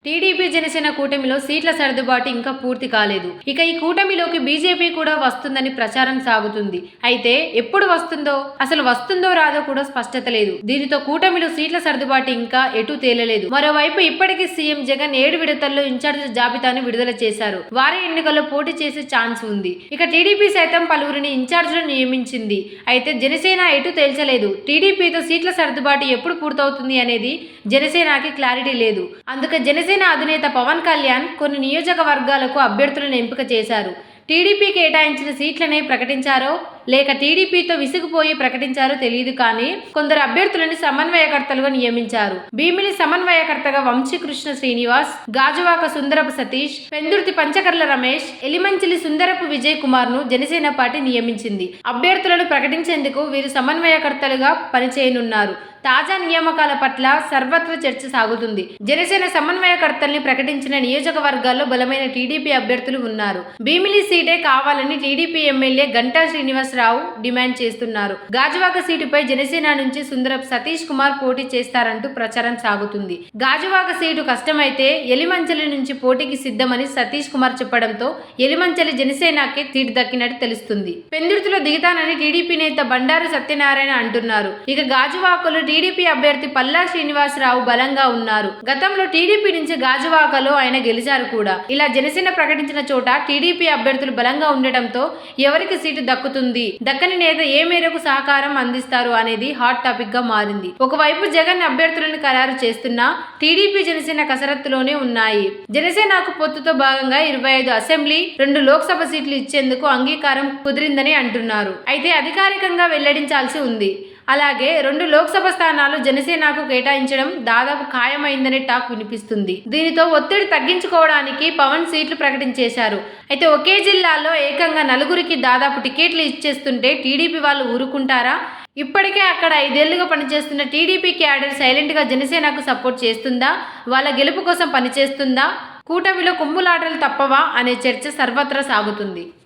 TDP Janasena కూటమిలో సీట్ల సర్దుబాటు ఇంకా పూర్తి కాలేదు. ఇక ఈ కూటమిలోకి బీజేపీ కూడా వస్తుందని ప్రచారం సాగుతుంది. అయితే ఎప్పుడు వస్తుందో, అసలు వస్తుందో రాదో కూడా స్పష్టత లేదు. దీనితో కూటమిలో సీట్ల సర్దుబాటు ఇంకా ఎటూ తేలలేదు. మరోవైపు ఇప్పటికీ సీఎం జగన్ 7 విడతల్లో ఇన్ఛార్జీల జాబితాను విడుదల చేశారు. వారి ఎన్నికల్లో పోటీ చేసే ఛాన్స్ ఉంది. ఇక టీడీపీ సైతం పలువురిని ఇన్ఛార్జీలను నియమించింది. అయితే జనసేన ఎటూ తేల్చలేదు. టీడీపీతో సీట్ల సర్దుబాటు ఎప్పుడు పూర్తవుతుంది అనేది జనసేనకి క్లారిటీ లేదు. అందుకే జనసేన అధినేత పవన్ కళ్యాణ్ కొన్ని నియోజకవర్గాలకు అభ్యర్థులను ఎంపిక చేశారు. టీడీపీ కేటాయించిన సీట్లనే ప్రకటించారో లేక టీడీపీతో విసిగిపోయి ప్రకటించారో తెలియదు, కానీ కొందరు అభ్యర్థులను సమన్వయకర్తలుగా నియమించారు. భీమిలి సమన్వయకర్తగా వంశీకృష్ణ శ్రీనివాస్, గాజువాక సుందరపు సతీష్, పెందుర్తి పంచకర్ల రమేష్, ఎలిమంచిలి సుందరపు విజయ్ కుమార్ ను జనసేన పార్టీ నియమించింది. అభ్యర్థులను ప్రకటించేందుకు వీరు సమన్వయకర్తలుగా పనిచేయనున్నారు. తాజా నియామకాల పట్ల సర్వత్ర చర్చ సాగుతుంది. జనసేన సమన్వయకర్తల్ని ప్రకటించిన నియోజకవర్గాల్లో బలమైన టీడీపీ అభ్యర్థులు ఉన్నారు. భీమిలి సీటే కావాలని TDP MLA Ganta Srinivasa Rao demand చేస్తున్నారు. గాజువాక సీటుపై జనసేన నుంచి సుందరపు సతీష్ కుమార్ పోటీ చేస్తారంటూ ప్రచారం సాగుతుంది. గాజువాక సీటు కష్టమైతే ఎలిమంచలి నుంచి పోటీకి సిద్ధమని సతీష్ కుమార్ చెప్పడంతో ఎలిమంచలి జనసేనకే సీటు దక్కినట్టు తెలుస్తుంది. పెందుర్తిలో దిగుతానని టీడీపీ నేత బండారు సత్యనారాయణ అంటున్నారు. ఇక గాజువాకలో టీడీపీ అభ్యర్థి పల్లా శ్రీనివాసరావు బలంగా ఉన్నారు. గతంలో టీడీపీ నుంచి గాజువాకలో ఆయన గెలిచారు కూడా. ఇలా జనసేన ప్రకటించిన చోట టీడీపీ అభ్యర్థులు బలంగా ఉండటంతో ఎవరికి సీటు దక్కుతుంది, దక్కని నేత ఏ మేరకు సహకారం అందిస్తారు అనేది హాట్ టాపిక్ గా మారింది. ఒకవైపు జగన్ అభ్యర్థులను ఖరారు చేస్తున్నా టీడీపీ జనసేన కసరత్తులోనే ఉన్నాయి. జనసేనకు పొత్తుతో భాగంగా 25 అసెంబ్లీ, 2 లోక్సభ సీట్లు ఇచ్చేందుకు అంగీకారం కుదిరిందని అంటున్నారు. అయితే అధికారికంగా వెల్లడించాల్సి ఉంది. అలాగే 2 లోక్సభ స్థానాలు జనసేనకు కేటాయించడం దాదాపు ఖాయమైందనే టాక్ వినిపిస్తుంది. దీనితో ఒత్తిడి తగ్గించుకోవడానికి పవన్ సీట్లు ప్రకటించేశారు. అయితే ఒకే జిల్లాలో ఏకంగా 4గురికి దాదాపు టికెట్లు ఇచ్చేస్తుంటే టీడీపీ వాళ్ళు ఊరుకుంటారా? ఇప్పటికే అక్కడ 5 ఏళ్లుగా పనిచేస్తున్న టీడీపీ క్యాడర్ సైలెంట్ గా జనసేనకు సపోర్ట్ చేస్తుందా? వాళ్ళ గెలుపు కోసం పనిచేస్తుందా? కూటమిలో కుమ్ములాటలు తప్పవా అనే చర్చ సర్వత్రా సాగుతుంది.